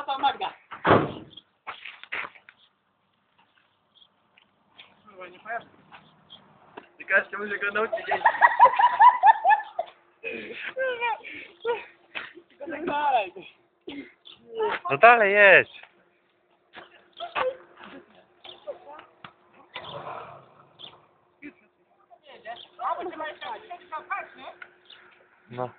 tata Magda. Kurwa, nie pojazd. Każdy może go nauczyć jeździć. Tylko tak dalej. No dalej jedź. A, bo trzeba jeszcze pchać, nie? No.